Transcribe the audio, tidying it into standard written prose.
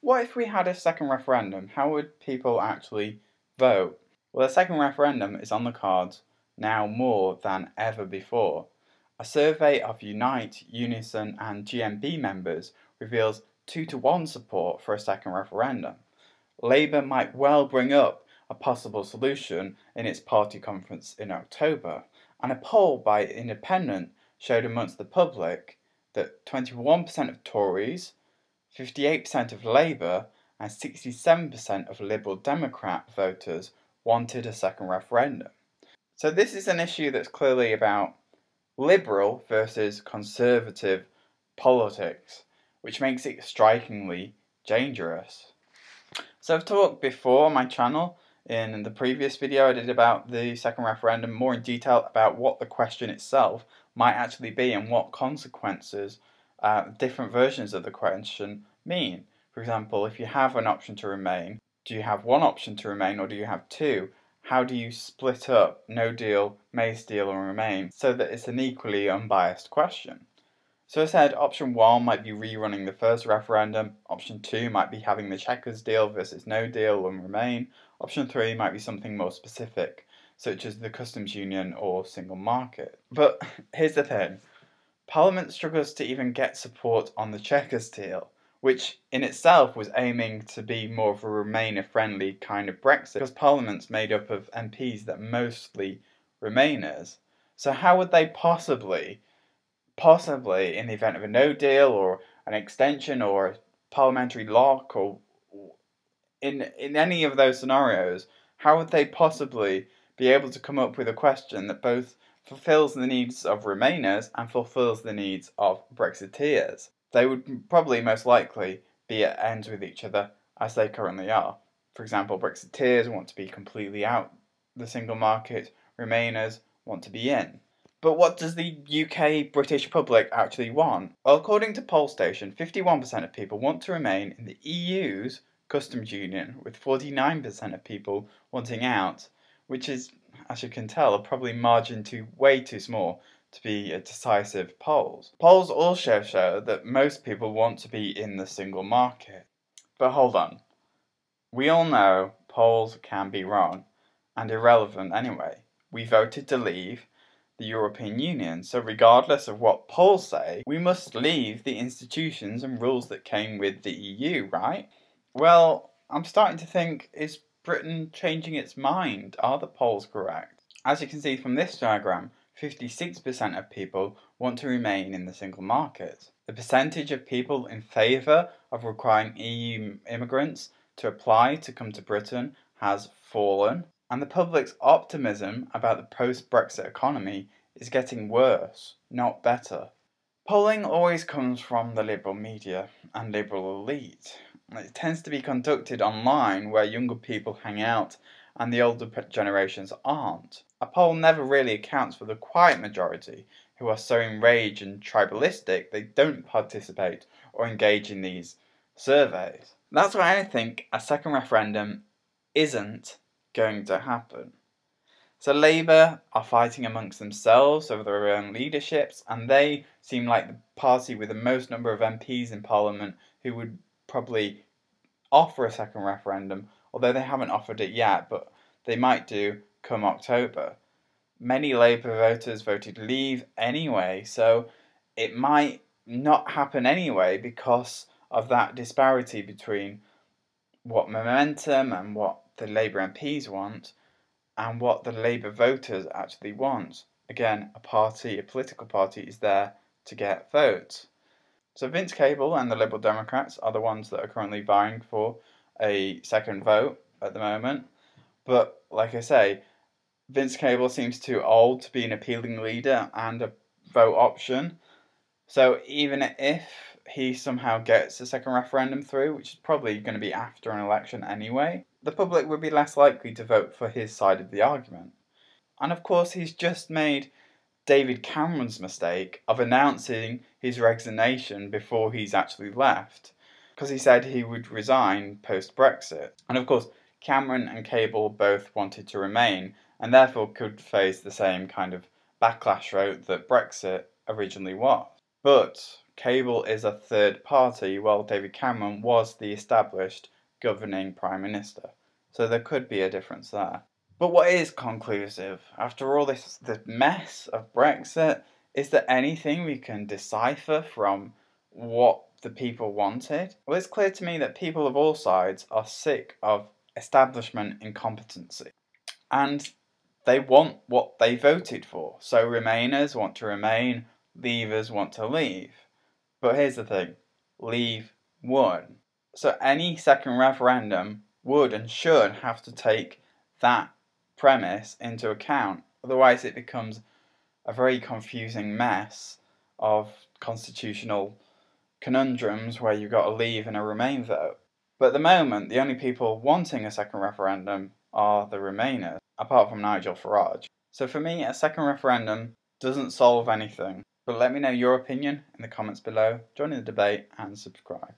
what if we had a second referendum? How would people actually vote? Well, a second referendum is on the cards now more than ever before. A survey of Unite, Unison and GMB members reveals 2-to-1 support for a second referendum. Labour might well bring up a possible solution in its party conference in October, and a poll by Independent showed amongst the public that 21% of Tories, 58% of Labour and 67% of Liberal Democrat voters wanted a second referendum. So this is an issue that's clearly about liberal versus conservative politics, which makes it strikingly dangerous. So I've talked before on my channel, in the previous video I did about the second referendum, more in detail about what the question itself might actually be and what consequences different versions of the question mean. For example, if you have an option to remain, do you have one option to remain or do you have two? How do you split up no deal, May's deal and remain so that it's an equally unbiased question? So I said option 1 might be rerunning the first referendum, option 2 might be having the Chequers deal versus no deal and remain, option 3 might be something more specific, such as the customs union or single market. But here's the thing, Parliament struggles to even get support on the Chequers deal, which in itself was aiming to be more of a Remainer-friendly kind of Brexit, because Parliament's made up of MPs that are mostly Remainers. So how would they possibly, in the event of a no deal or an extension or a parliamentary lock, or in any of those scenarios, how would they possibly be able to come up with a question that both fulfills the needs of Remainers and fulfills the needs of Brexiteers? They would probably most likely be at ends with each other as they currently are. For example, Brexiteers want to be completely out the single market, Remainers want to be in. But what does the UK British public actually want? Well, according to Pollstation, 51% of people want to remain in the EU's customs union, with 49% of people wanting out, which is, as you can tell, probably margin way too small to be a decisive polls. Polls also show that most people want to be in the single market. But hold on. We all know polls can be wrong and irrelevant anyway. We voted to leave the European Union, so regardless of what polls say, we must leave the institutions and rules that came with the EU, right? Well, I'm starting to think, is Britain changing its mind? Are the polls correct? As you can see from this diagram, 56% of people want to remain in the single market. The percentage of people in favour of requiring EU immigrants to apply to come to Britain has fallen, and the public's optimism about the post-Brexit economy is getting worse, not better. Polling always comes from the liberal media and liberal elite. It tends to be conducted online where younger people hang out and the older generations aren't. A poll never really accounts for the quiet majority who are so enraged and tribalistic they don't participate or engage in these surveys. That's why I think a second referendum isn't going to happen. So Labour are fighting amongst themselves over their own leaderships, and they seem like the party with the most number of MPs in Parliament who would probably offer a second referendum, although they haven't offered it yet, but they might do come October. Many Labour voters voted leave anyway, so it might not happen anyway because of that disparity between what momentum and what the Labour MPs want and what the Labour voters actually want. Again, a political party is there to get votes. So Vince Cable and the Liberal Democrats are the ones that are currently vying for a second vote at the moment. But like I say, Vince Cable seems too old to be an appealing leader and a vote option. So even if he somehow gets a second referendum through, which is probably going to be after an election anyway, the public would be less likely to vote for his side of the argument. And of course, he's just made David Cameron's mistake of announcing his resignation before he's actually left, because he said he would resign post-Brexit. And of course, Cameron and Cable both wanted to remain, and therefore could face the same kind of backlash route that Brexit originally was. But Cable is a third party, while David Cameron was the established governing Prime Minister. So there could be a difference there. But what is conclusive after all this mess of Brexit? Is there anything we can decipher from what the people wanted? Well, it's clear to me that people of all sides are sick of establishment incompetency, and they want what they voted for. So Remainers want to remain, Leavers want to leave. But here's the thing, Leave won. So any second referendum would and should have to take that premise into account. Otherwise it becomes a very confusing mess of constitutional conundrums where you've got a Leave and a Remain vote. But at the moment, the only people wanting a second referendum are the Remainers, apart from Nigel Farage. So for me, a second referendum doesn't solve anything. But let me know your opinion in the comments below, join in the debate and subscribe.